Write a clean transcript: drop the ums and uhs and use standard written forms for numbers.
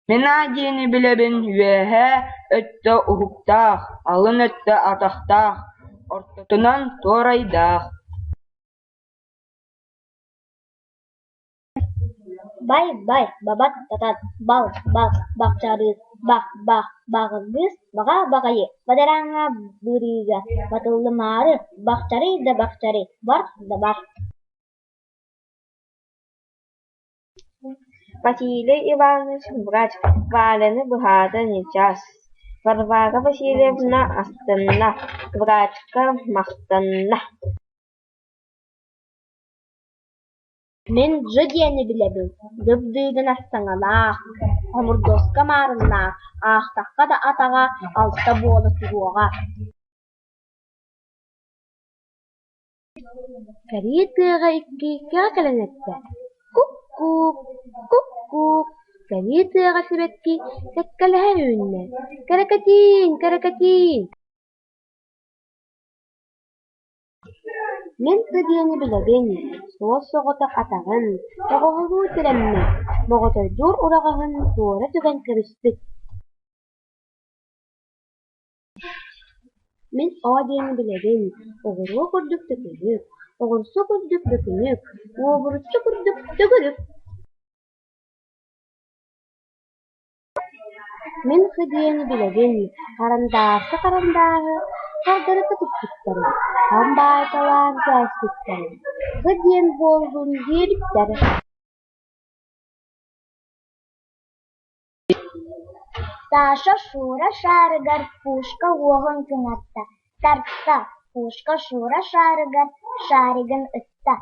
Мен адиэни билэбин үөһэ өттө уһуктаах, алын өттө атахтаах, ортотунан туорайдаах. Бай, бабат, татат, бал, бахчарыыс, бағыргыс, баға, бағайы, бадараңа, бырыга, батыллы мары, бахчары да бахчары, бар да бар. Василий Иванович врач, Валяны бухгалтер сейчас. Варвара Васильевна астынна, врачка мақтанна. Мен жы диэни билэбин, дыбдыыгын астаҥалаах, омурдоска маарыннаах, аахтахха да атаҕа, алта буола суруоҕа. Кэрии тыаҕа иккииккэҕэ кэлэнэттэ. Кук-кук, кук-кук. Кэрии тыаҕа сибэкки кэккэлэһэ үүннэ. Кэракатиин. Мен сы диэни билэбин, суос соҕотох атаҕын, тоҕоһулуу тирэммит, моҕотойдуур ураҕаһын туора түгэн кэбиспит. Мен оо диэни билэбин, оҕуруу курдук төкүлүк, оҕурсу курдук бөкүнүк, уобуруччу курдук төгүлүк. Мен сы диэни билэбин, карандааһы, сардарыта туппуттары, хамбааталаан кээспиттары, сы диэн буолбун диэбиттэр. Саша Шура шаарыгар пушка уоһун кыҥатта, тарта, пушка Шура шаарыгар шаарыгын ытта,